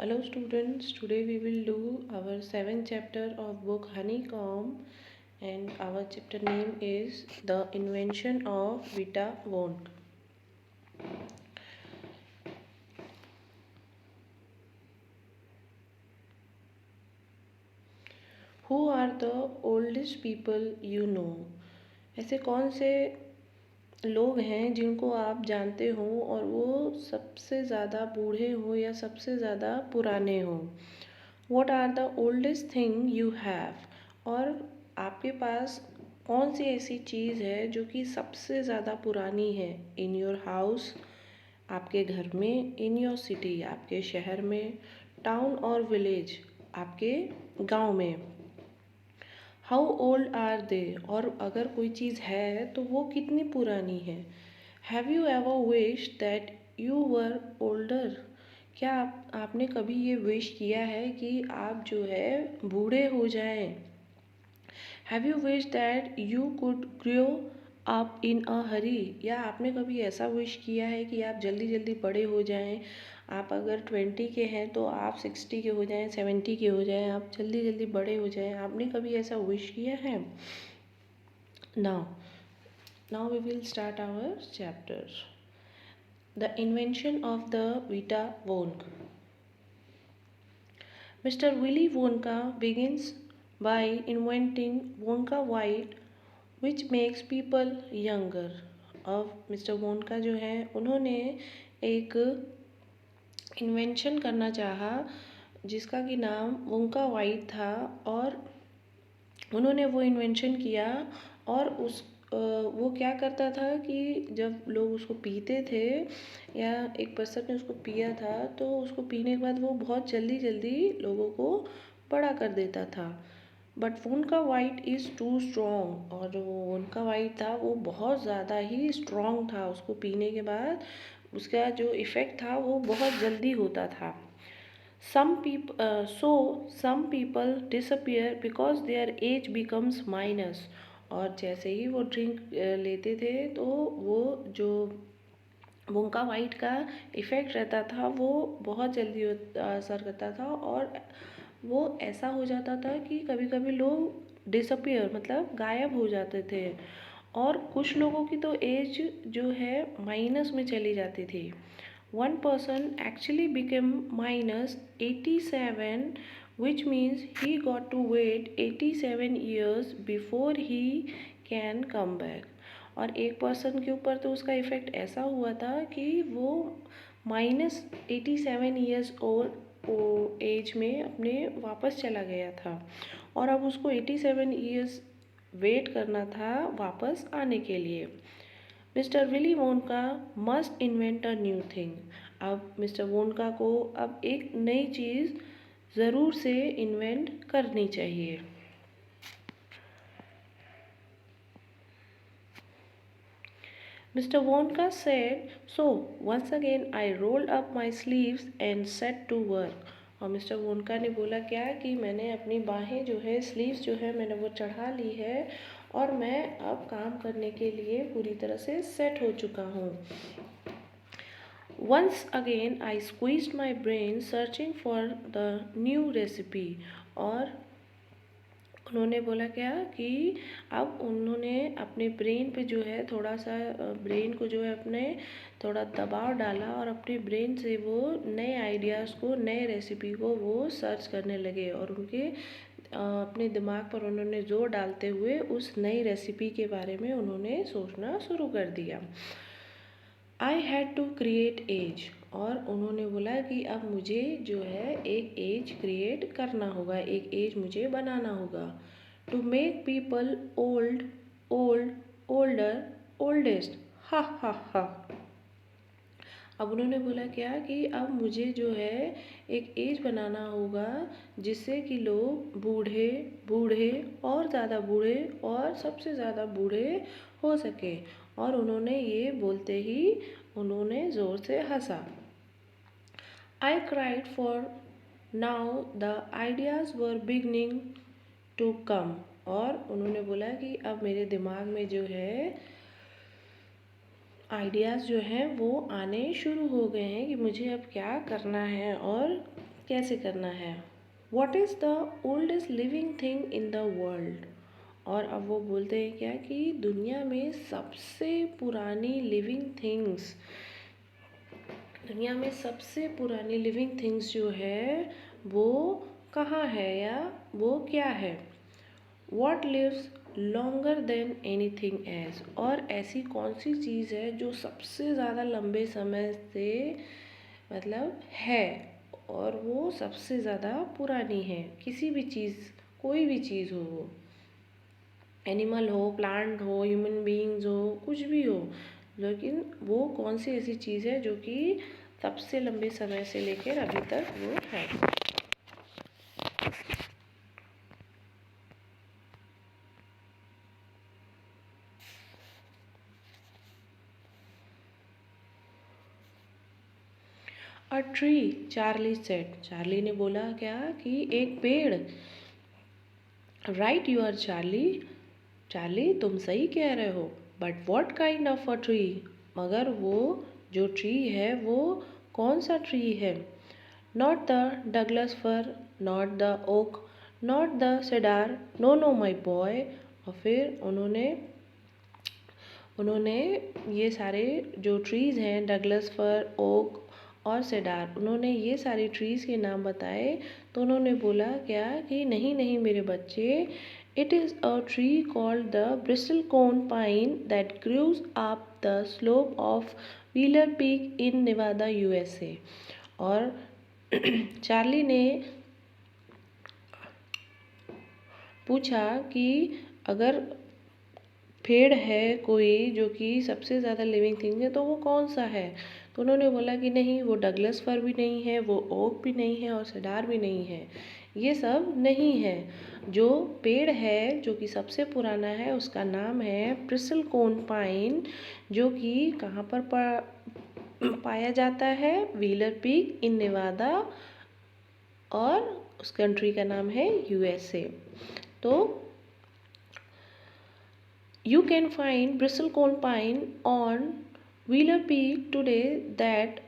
Hello students, today we will do our 7th chapter of book Honeycomb, and our chapter name is The Invention of Vita Won't. Who are the oldest people you know? ऐसे कौन से लोग हैं जिनको आप जानते हो और वो सबसे ज़्यादा बूढ़े हो या सबसे ज़्यादा पुराने हो? What are the oldest thing you have? और आपके पास कौन सी ऐसी चीज़ है जो कि सबसे ज़्यादा पुरानी है? इन योर हाउस, आपके घर में, इन योर सिटी, आपके शहर में, टाउन और विलेज, आपके गांव में। How old are they? और अगर कोई चीज़ है तो वो कितनी पुरानी है? Have you ever wish that you were older? क्या आपने कभी ये विश किया है कि आप जो है बूढ़े हो जाएं? Have you wish that you could grow up in a hurry? या आपने कभी ऐसा विश किया है कि आप जल्दी जल्दी बड़े हो जाएं? आप अगर 20 के हैं तो आप 60 के हो जाएं, 70 के हो जाएं, आप जल्दी जल्दी बड़े हो जाएं। आपने कभी ऐसा विश किया है? Now we will start our chapter. The invention of the Vita Wonka. Mr. Willy Wonka begins by inventing Wonka White, which makes people younger. अब मिस्टर वोनका जो है उन्होंने एक इन्वेंशन करना चाहा जिसका कि नाम वोनका वाइट था, और उन्होंने वो इन्वेंशन किया। और वो क्या करता था कि जब लोग उसको पीते थे या एक पर्सन ने उसको पिया था तो उसको पीने के बाद वो बहुत जल्दी जल्दी लोगों को बड़ा कर देता था। But Wonka vite is too strong, और जो वोनका वाइट था वो बहुत ज़्यादा ही स्ट्रॉन्ग था। उसको पीने के बाद उसका जो इफ़ेक्ट था वो बहुत जल्दी होता था। Some people disappear because their age becomes minus. और जैसे ही वो ड्रिंक लेते थे तो वो जो वोंका वाइट का इफ़ेक्ट रहता था वो बहुत जल्दी असर करता था, और वो ऐसा हो जाता था कि कभी कभी लोग डिसअपियर मतलब गायब हो जाते थे, और कुछ लोगों की तो एज जो है माइनस में चली जाती थी। One person actually became minus 87, which means he got to wait 87 years before he can come back. और एक पर्सन के ऊपर तो उसका इफ़ेक्ट ऐसा हुआ था कि वो -87 ईयर्स ओल्ड एज में अपने वापस चला गया था, और अब उसको 87 ईयर्स वेट करना था वापस आने के लिए। Mister Willy Wonka must invent a new thing. अब मिस्टर वोनका को अब एक नई चीज़ ज़रूर से इन्वेंट करनी चाहिए। Mister Wonka said, so once again I rolled up my sleeves and set to work. और मिस्टर वोनका ने बोला क्या कि मैंने अपनी बाहें जो है, स्लीव्स जो है, मैंने वो चढ़ा ली है और मैं अब काम करने के लिए पूरी तरह से सेट हो चुका हूँ। Once again I squeezed my brain searching for the new recipe। और उन्होंने बोला क्या कि अब उन्होंने अपने ब्रेन पे जो है थोड़ा सा ब्रेन को जो है अपने थोड़ा दबाव डाला, और अपने ब्रेन से वो नए आइडियाज़ को, नए रेसिपी को वो सर्च करने लगे, और उनके अपने दिमाग पर उन्होंने जोर डालते हुए उस नई रेसिपी के बारे में उन्होंने सोचना शुरू कर दिया। I had to create age. और उन्होंने बोला कि अब मुझे जो है एक एज क्रिएट करना होगा, एक एज मुझे बनाना होगा। To make people old, old, older, oldest, हा हा हा। अब उन्होंने बोला क्या कि अब मुझे जो है एक एज बनाना होगा जिससे कि लोग बूढ़े, बूढ़े और ज़्यादा बूढ़े और सबसे ज़्यादा बूढ़े हो सके। और उन्होंने ये बोलते ही उन्होंने ज़ोर से हंसा। I cried for now the ideas were beginning to come. और उन्होंने बोला कि अब मेरे दिमाग में जो है आइडियाज़ जो हैं वो आने शुरू हो गए हैं कि मुझे अब क्या करना है और कैसे करना है। What is the oldest living thing in the world. और अब वो बोलते हैं क्या कि दुनिया में सबसे पुरानी लिविंग थिंग्स, दुनिया में सबसे पुरानी लिविंग थिंग्स जो है वो कहाँ है या वो क्या है। What lives longer than anything else। और ऐसी कौन सी चीज़ है जो सबसे ज़्यादा लंबे समय से मतलब है और वो सबसे ज़्यादा पुरानी है। किसी भी चीज़, कोई भी चीज़ हो, वो एनिमल हो, प्लांट हो, ह्यूमन बीइंग्स हो, कुछ भी हो, लेकिन वो कौन सी ऐसी चीज़ है जो कि सबसे लंबे समय से लेकर अभी तक वो है। A tree, Charlie said. Charlie ने बोला क्या कि एक पेड़। Right you are Charlie. Charlie तुम सही कह रहे हो। But what kind of a tree. मगर वो जो ट्री है वो कौन सा ट्री है। Not the Douglas fir, not the oak, not the cedar, no no my boy. और फिर उन्होंने ये सारे जो ट्रीज़ हैं, डगलस फर, ओक और सेडार, उन्होंने ये सारी ट्रीज़ के नाम बताए। तो उन्होंने बोला क्या कि नहीं नहीं मेरे बच्चे, it is a tree called the bristlecone pine that grows up the slope of Wheeler Peak in Nevada USA. और चार्ली ने पूछा कि अगर पेड़ है कोई जो कि सबसे ज़्यादा लिविंग थिंग है तो वो कौन सा है। तो उन्होंने बोला कि नहीं, वो डगलस फर भी नहीं है, वो ओक भी नहीं है और सेडार भी नहीं है, ये सब नहीं है। जो पेड़ है जो कि सबसे पुराना है उसका नाम है ब्रिस्टलकोन पाइन, जो कि कहाँ पर पाया जाता है, व्हीलर पीक इन नेवादा, और उस कंट्री का नाम है यूएसए। तो you can find bristlecone pine on Wheeler Peak today that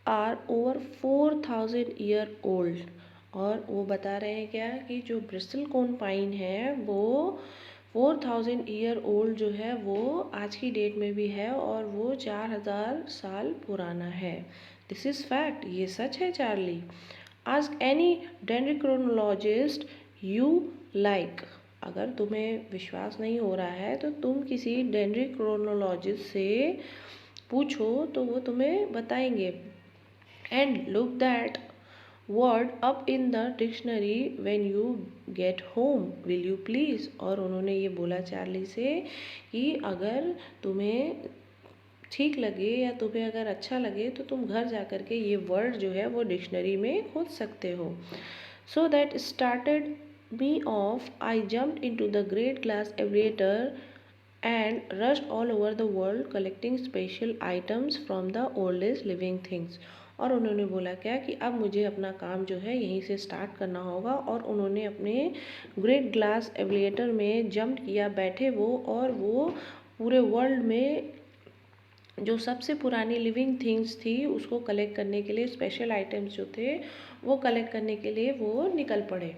are over 4000 year old। और वो बता रहे हैं क्या कि जो ब्रिस्टलकोन पाइन है वो 4000 ईयर ओल्ड जो है वो आज की डेट में भी है और वो 4000 साल पुराना है। दिस इज़ फैक्ट, ये सच है Charlie. Ask any dendrochronologist you like. अगर तुम्हें विश्वास नहीं हो रहा है तो तुम किसी डेंड्रोक्रोनोलॉजिस्ट से पूछो तो वो तुम्हें बताएंगे। And look that word up in the dictionary when you get home, will you please. और उन्होंने ये बोला चार्ली से कि अगर तुम्हें ठीक लगे या तुम्हें अगर अच्छा लगे तो तुम घर जा कर के ये वर्ड जो है वो डिक्शनरी में खोज सकते हो। So that started me off, I jumped into the great glass elevator and rushed all over the world collecting special items from the oldest living things। और उन्होंने बोला क्या कि अब मुझे अपना काम जो है यहीं से स्टार्ट करना होगा। और उन्होंने अपने ग्रेट ग्लास एलिवेटर में जंप किया, बैठे वो, और वो पूरे वर्ल्ड में जो सबसे पुरानी लिविंग थिंग्स थी उसको कलेक्ट करने के लिए, स्पेशल आइटम्स जो थे वो कलेक्ट करने के लिए वो निकल पड़े।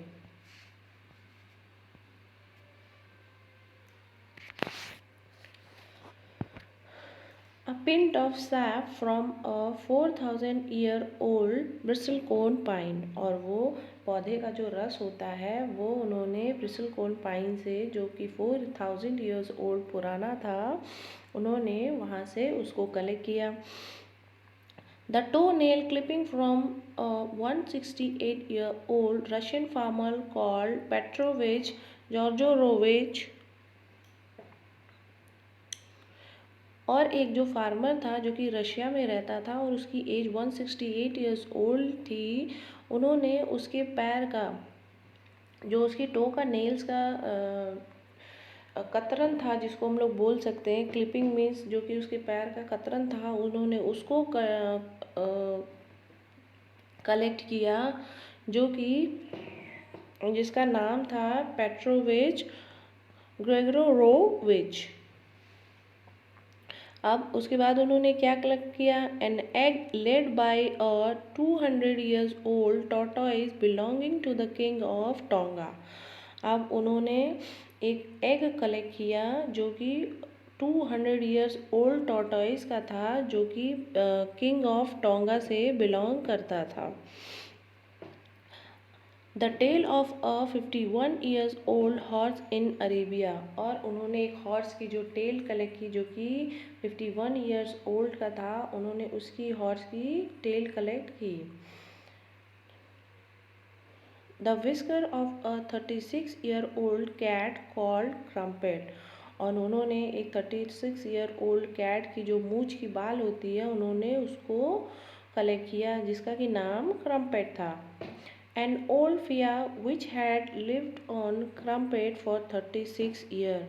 A pint of sap from a 4000 year old bristlecone pine। और वो पौधे का जो रस होता है वो उन्होंने ब्रिस्टलकोन पाइन से, जो कि 4000 ईयर्स ओल्ड पुराना था, उन्होंने वहाँ से उसको कलेक्ट किया। The toenail clipping from a 168-year-old Russian farmer called Petrovich Georgiorovich। और एक जो फार्मर था जो कि रशिया में रहता था और उसकी एज 168 ईयर्स ओल्ड थी, उन्होंने उसके पैर का, जो उसकी टो का नेल्स का कतरन था, जिसको हम लोग बोल सकते हैं क्लिपिंग मीन्स, जो कि उसके पैर का कतरन था, उन्होंने उसको कलेक्ट किया, जो कि जिसका नाम था पेट्रोविच ग्रेगोरोविच। अब उसके बाद उन्होंने क्या कलेक्ट किया, an egg led by a 200 years old tortoise belonging to the king of tonga. अब उन्होंने एक एग कलेक्ट किया जो कि 200 years old tortoise का था, जो कि किंग ऑफ टोंगा से बिलोंग करता था। The tail of a 51 years old horse in Arabia, और उन्होंने एक हॉर्स की जो टेल कलेक्ट की जो कि 51 years old का था, उन्होंने उसकी हॉर्स की टेल कलेक्ट की। The whisker of a 36 year old cat called Crumpet, और उन्होंने एक 36 year old कैट की जो मूंछ की बाल होती है उन्होंने उसको कलेक्ट किया जिसका कि नाम क्रम्पेट था। An old Fia which had lived on Crumpet for 36 years,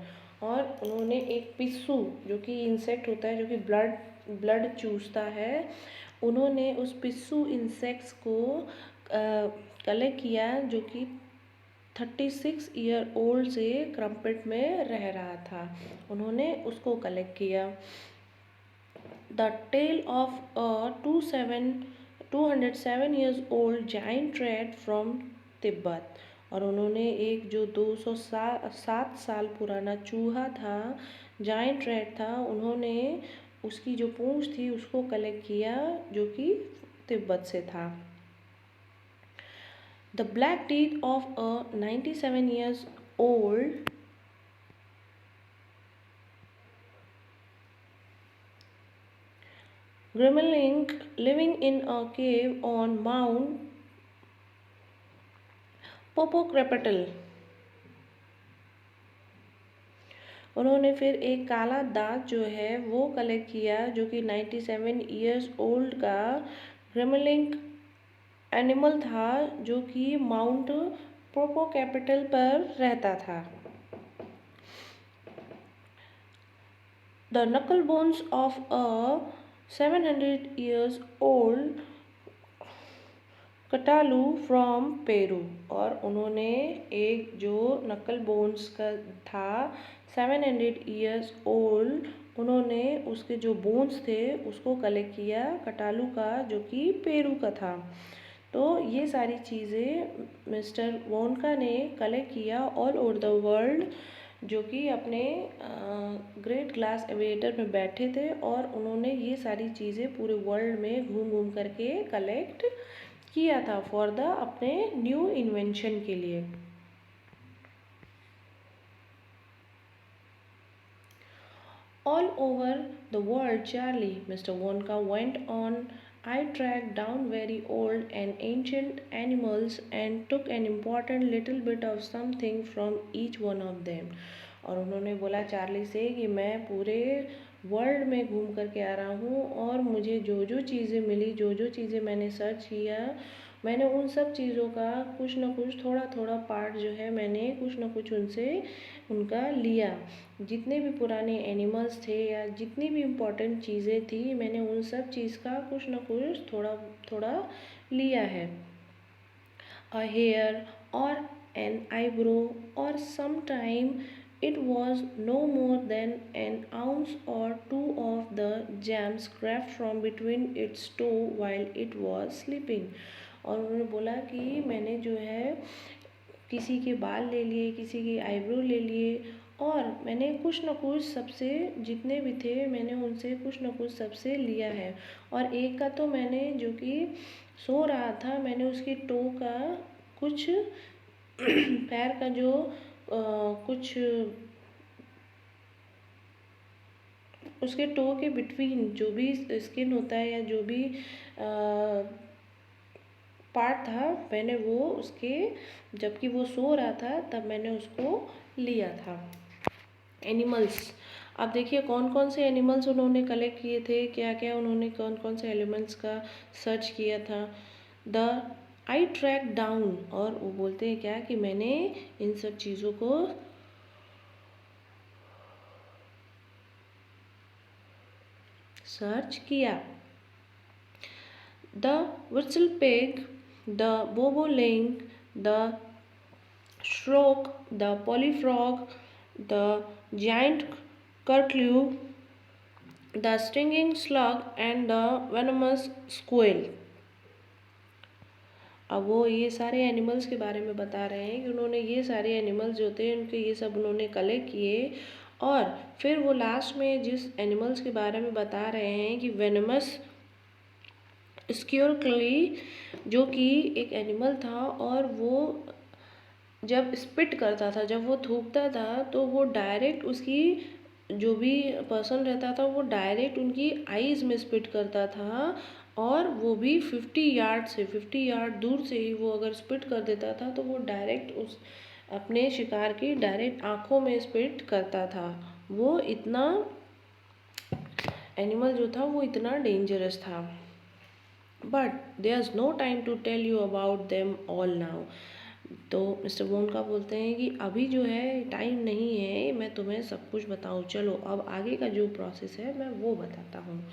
और उन्होंने एक पिस्सू जो कि इंसेक्ट होता है जो कि ब्लड चूसता है, उन्होंने उस पिस्सू इंसेक्ट्स को कलेक्ट किया जो कि 36 year old से क्रम्पेट में रह रहा था, उन्होंने उसको कलेक्ट किया। The tail of a 207 years old giant rat from Tibet, और उन्होंने एक जो 207 साल पुराना चूहा था, जाइंट रैट था, उन्होंने उसकी जो पूंछ थी उसको कलेक्ट किया जो कि तिब्बत से था। The black teeth of a 97 years old Gremlin living in a cave on Mount Popocatépetl, उन्होंने फिर एक काला दांत जो है वो कलेक्ट किया जो कि 97 years old का ग्रेमलिन एनिमल था जो कि माउंट पोपोकैपिटल पर रहता था। The knuckle bones of a 700 years old catalu from Peru, और उन्होंने एक जो नकल बोन्स का था 700 years old, उन्होंने उसके जो बोन्स थे उसको कलेक्ट किया कटालू का जो कि पेरू का था। तो ये सारी चीज़ें मिस्टर वोनका ने कलेक्ट किया ऑल ओवर द वर्ल्ड, जो कि अपने ग्रेट ग्लास एविएटर में बैठे थे, और उन्होंने ये सारी चीज़ें पूरे वर्ल्ड में घूम घूम करके कलेक्ट किया था फॉर द अपने न्यू इन्वेंशन के लिए। All over the world, Charlie, Mr. Wonka went on. I tracked down very old and ancient animals and took an important little bit of something from each one of them. और उन्होंने बोला Charlie से कि मैं पूरे world में घूम करके आ रहा हूँ, और मुझे जो जो चीज़ें मिली, जो जो चीज़ें मैंने सर्च किया, मैंने उन सब चीज़ों का कुछ ना कुछ थोड़ा थोड़ा पार्ट जो है मैंने कुछ ना कुछ उनसे उनका लिया। जितने भी पुराने एनिमल्स थे या जितनी भी इम्पोर्टेंट चीज़ें थी, मैंने उन सब चीज़ का कुछ ना कुछ थोड़ा थोड़ा लिया है। अ हेयर और एन आईब्रो और sometime it was no more than an ounce or two of the jam scraped from between its toe while it was sleeping। और उन्होंने बोला कि मैंने जो है किसी के बाल ले लिए, किसी की आईब्रो ले लिए, और मैंने कुछ न कुछ सबसे जितने भी थे मैंने उनसे कुछ न कुछ सबसे लिया है। और एक का तो मैंने जो कि सो रहा था, मैंने उसकी टो का कुछ पैर का जो कुछ उसके टो के बिटवीन जो भी स्किन होता है या जो भी पार्ट था, मैंने वो उसके जबकि वो सो रहा था तब मैंने उसको लिया था। एनिमल्स, अब देखिए कौन कौन से एनिमल्स उन्होंने कलेक्ट किए थे, क्या क्या उन्होंने कौन कौन से एलिमेंट्स का सर्च किया था। द आई ट्रैक डाउन, और वो बोलते हैं क्या कि मैंने इन सब चीज़ों को सर्च किया। The whistle pig, the bobolink, the shrike, the polyfrog, the giant curlew, the stinging slug and the venomous squerkle. अब वो ये सारे एनिमल्स के बारे में बता रहे हैं कि उन्होंने ये सारे एनिमल्स जो थे उनके ये सब उन्होंने कलेक्ट किए, और फिर वो लास्ट में जिस एनिमल्स के बारे में बता रहे हैं कि वेनमस स्क्यूरक्ली, जो कि एक एनिमल था, और वो जब स्पिट करता था, जब वो थूकता था, तो वो डायरेक्ट उसकी जो भी पर्सन रहता था वो डायरेक्ट उनकी आईज़ में स्पिट करता था, और वो भी 50 यार्ड दूर से ही वो अगर स्पिट कर देता था तो वो डायरेक्ट उस अपने शिकार की डायरेक्ट आँखों में स्पिट करता था। वो इतना एनिमल जो था वो इतना डेंजरस था। But there is no time to tell you about them all now. तो मिस्टर वोंका बोलते हैं कि अभी जो है टाइम नहीं है मैं तुम्हें सब कुछ बताऊँ, चलो अब आगे का जो प्रोसेस है मैं वो बताता हूँ।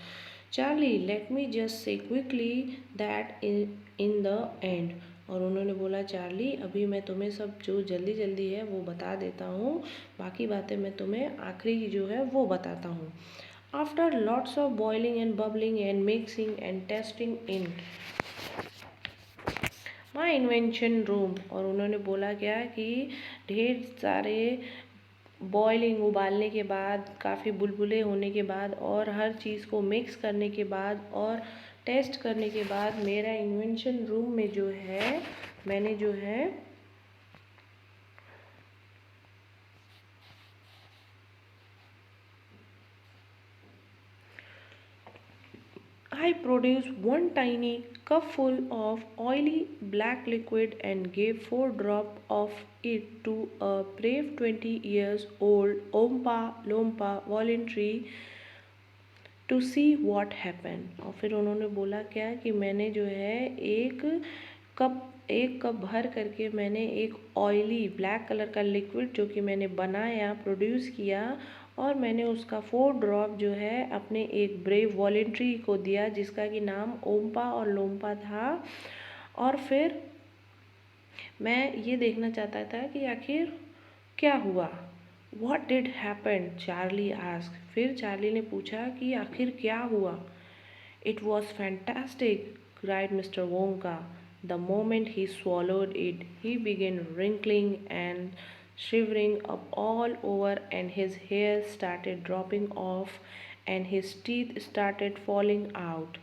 Charlie, let me just say quickly that in the end. और उन्होंने बोला, चार्ली अभी मैं तुम्हें सब जो जल्दी जल्दी है वो बता देता हूँ, बाकी बातें मैं तुम्हें आखिरी जो है वो बताता हूँ। After lots of boiling and bubbling and mixing and testing in my invention room. और उन्होंने बोला क्या कि ढेर सारे बॉइलिंग उबालने के बाद, काफ़ी बुलबुले होने के बाद, और हर चीज़ को मिक्स करने के बाद और टेस्ट करने के बाद मेरा इन्वेंशन रूम में जो है मैंने जो है I produced one tiny cupful of oily black liquid and gave 4 drops of it to a brave 20 years old Oompa Loompa voluntary to see what happened। और फिर उन्होंने बोला क्या कि मैंने जो है एक कप भर करके मैंने एक ऑयली ब्लैक कलर का लिक्विड जो कि मैंने बनाया, प्रोड्यूस किया, और मैंने उसका 4 ड्रॉप जो है अपने एक ब्रेव वॉलेंट्री को दिया जिसका कि नाम ओम्पा और लोम्पा था। और फिर मैं ये देखना चाहता था कि आखिर क्या हुआ। What did happen? Charlie ask. फिर चार्ली ने पूछा कि आखिर क्या हुआ। It was fantastic, cried Mr. Wonka. The moment he swallowed it, he began wrinkling and shivering up all over, and his hair started dropping off, and his teeth started falling out.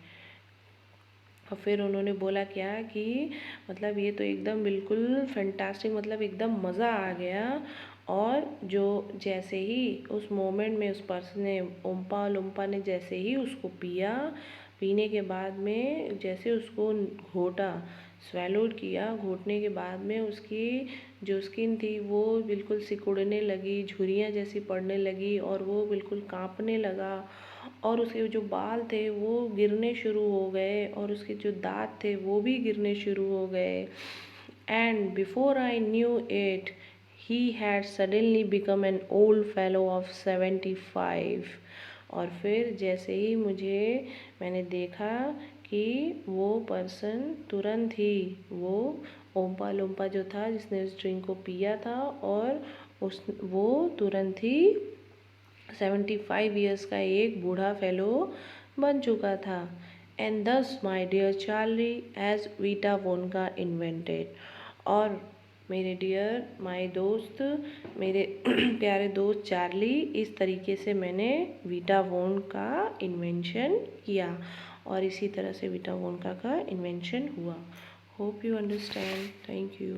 और फिर उन्होंने बोला क्या कि मतलब ये तो एकदम बिल्कुल फैंटास्टिक, मतलब एकदम मज़ा आ गया। और जो जैसे ही उस मोमेंट में उस पर्सन ने ओम्पा लोम्पा ने जैसे ही उसको पिया, पीने के बाद में जैसे उसको घोटा, स्वेलोड किया, घोटने के बाद में उसकी जो स्किन थी वो बिल्कुल सिकुड़ने लगी, झुर्रियाँ जैसी पड़ने लगी, और वो बिल्कुल कांपने लगा, और उसके जो बाल थे वो गिरने शुरू हो गए, और उसके जो दांत थे वो भी गिरने शुरू हो गए। And before I knew it he had suddenly become an old fellow of 75। और फिर जैसे ही मैंने देखा कि वो पर्सन तुरंत ही वो ओम्पा लोम्पा जो था जिसने उस ड्रिंक को पिया था, और वो तुरंत ही 75 ईयर्स का एक बूढ़ा फेलो बन चुका था। And this my dear Charlie as Vita Wonka invented. और मेरे डियर माय दोस्त, मेरे प्यारे दोस्त चार्ली, इस तरीके से मैंने वीटा वोन का इन्वेंशन किया, और इसी तरह से वीटा वोनका का इन्वेंशन हुआ। Hope you understand. Thank you.